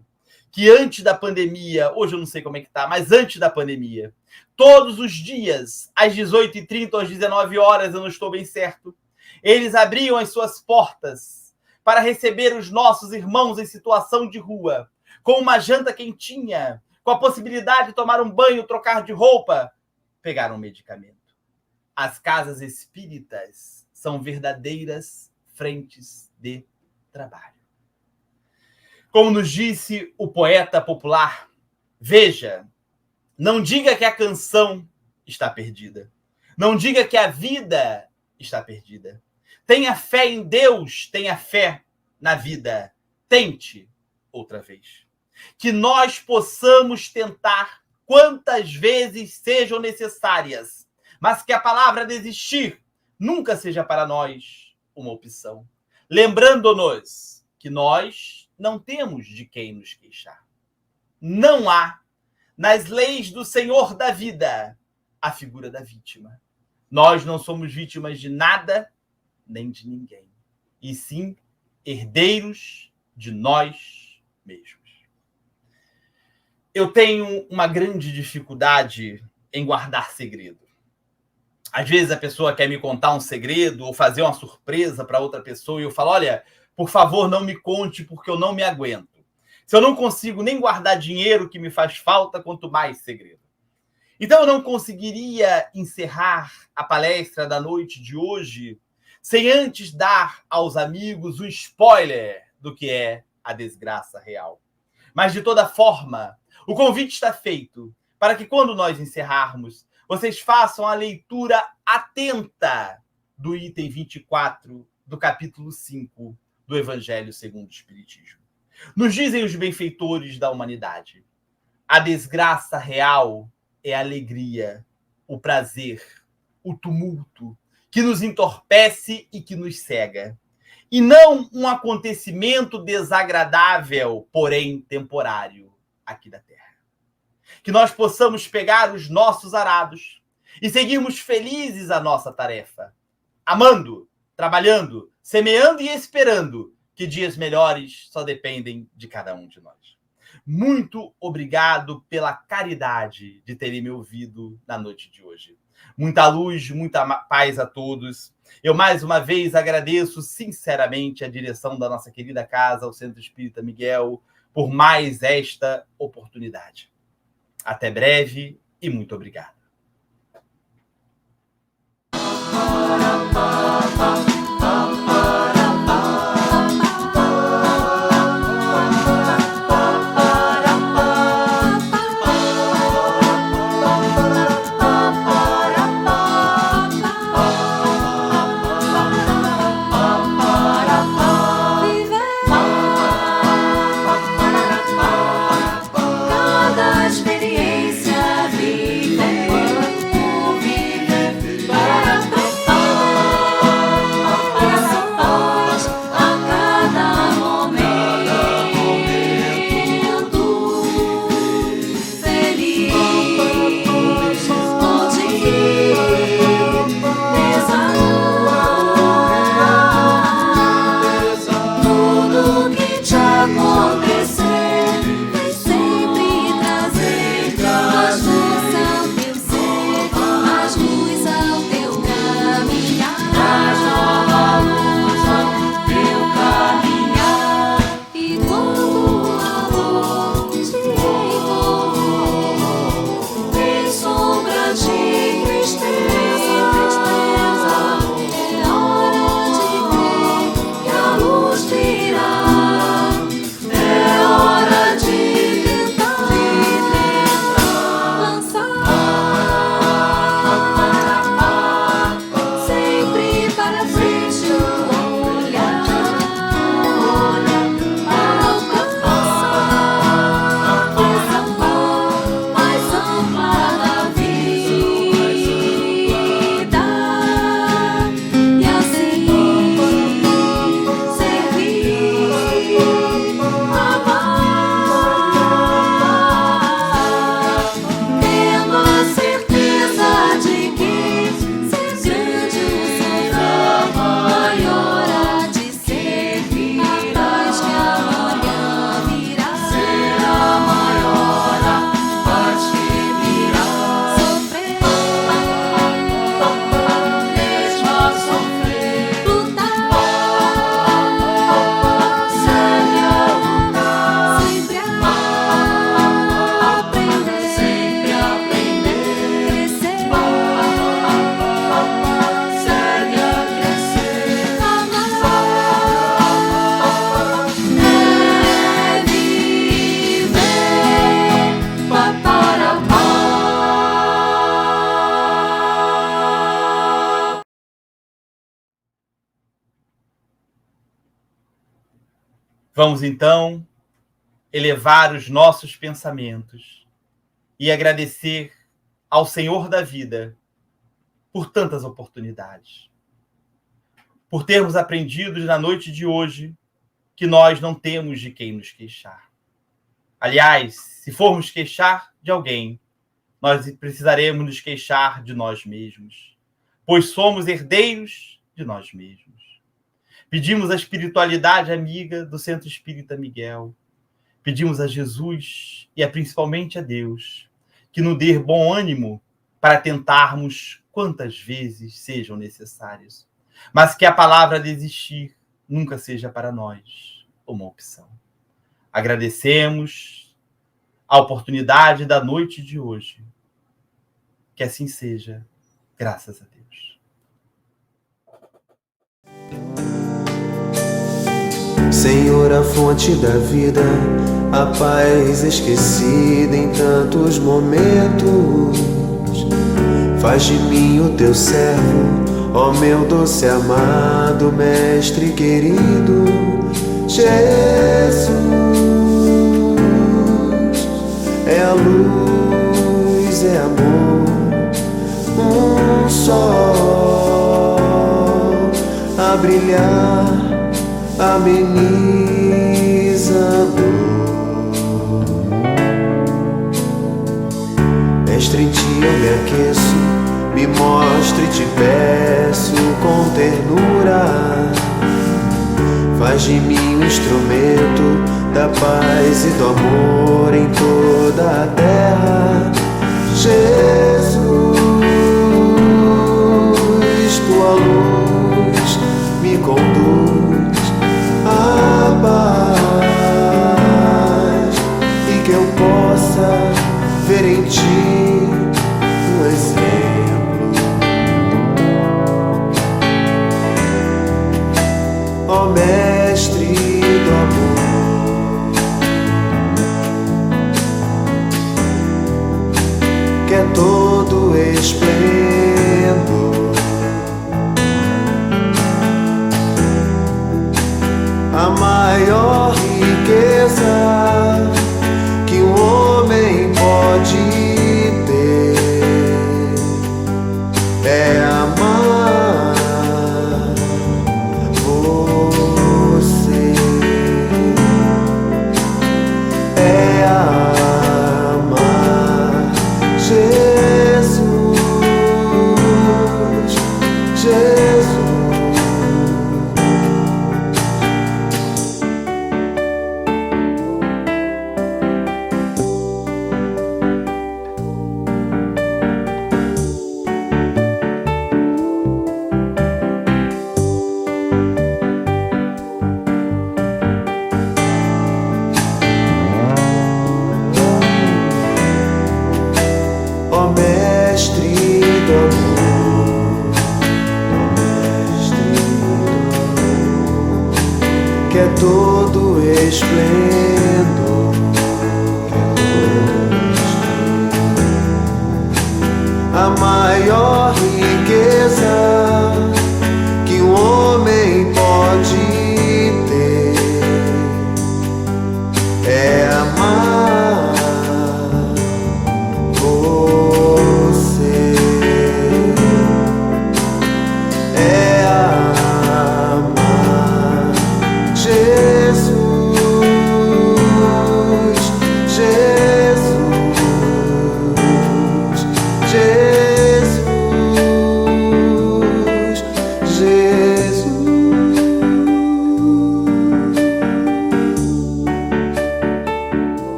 que antes da pandemia, hoje eu não sei como é que está, mas antes da pandemia, todos os dias, às 18h30 ou às 19 horas, eu não estou bem certo, eles abriam as suas portas para receber os nossos irmãos em situação de rua, com uma janta quentinha, com a possibilidade de tomar um banho, trocar de roupa, pegar um medicamento. as casas espíritas são verdadeiras frentes de trabalho. Como nos disse o poeta popular, veja, não diga que a canção está perdida. Não diga que a vida está perdida. Tenha fé em Deus, tenha fé na vida. Tente outra vez. Que nós possamos tentar quantas vezes sejam necessárias, mas que a palavra desistir nunca seja para nós uma opção. Lembrando-nos que nós não temos de quem nos queixar. Não há, nas leis do Senhor da vida, a figura da vítima. Nós não somos vítimas de nada, nem de ninguém. E sim, herdeiros de nós mesmos. Eu tenho uma grande dificuldade em guardar segredo. Às vezes a pessoa quer me contar um segredo ou fazer uma surpresa para outra pessoa e eu falo, olha, por favor, não me conte porque eu não me aguento. Se eu não consigo nem guardar dinheiro que me faz falta, quanto mais segredo. Então eu não conseguiria encerrar a palestra da noite de hoje sem antes dar aos amigos um spoiler do que é a desgraça real. Mas, de toda forma, o convite está feito para que, quando nós encerrarmos, vocês façam a leitura atenta do item 24 do capítulo 5 do Evangelho segundo o Espiritismo. Nos dizem os benfeitores da humanidade, a desgraça real é a alegria, o prazer, o tumulto, que nos entorpece e que nos cega. E não um acontecimento desagradável, porém temporário, aqui da Terra. Que nós possamos pegar os nossos arados e seguirmos felizes a nossa tarefa, amando, trabalhando, semeando e esperando que dias melhores só dependem de cada um de nós. Muito obrigado pela caridade de terem me ouvido na noite de hoje. Muita luz, muita paz a todos. Eu, mais uma vez, agradeço sinceramente a direção da nossa querida casa, o Centro Espírita Miguel, por mais esta oportunidade. Até breve e muito obrigado. Experiência, viver, viver, para Vamos então elevar os nossos pensamentos e agradecer ao Senhor da vida por tantas oportunidades, por termos aprendido na noite de hoje que nós não temos de quem nos queixar. Aliás, se formos queixar de alguém, nós precisaremos nos queixar de nós mesmos, pois somos herdeiros de nós mesmos. Pedimos a espiritualidade amiga do Centro Espírita Miguel. Pedimos a Jesus e principalmente a Deus que nos dê bom ânimo para tentarmos quantas vezes sejam necessárias, mas que a palavra desistir nunca seja para nós uma opção. Agradecemos a oportunidade da noite de hoje. Que assim seja, graças a Deus. Senhor, a fonte da vida, a paz esquecida em tantos momentos, faz de mim o teu servo, ó meu doce amado Mestre querido. Jesus é a luz, é amor, um sol a brilhar, ameniza a dor. Mestre, em ti eu me aqueço, me mostre e te peço com ternura. Faz de mim um instrumento da paz e do amor em toda a terra. Jesus, tua luz me conduz à paz e que eu possa ver em ti um exemplo. Ó Mestre do amor, que é todo esplendor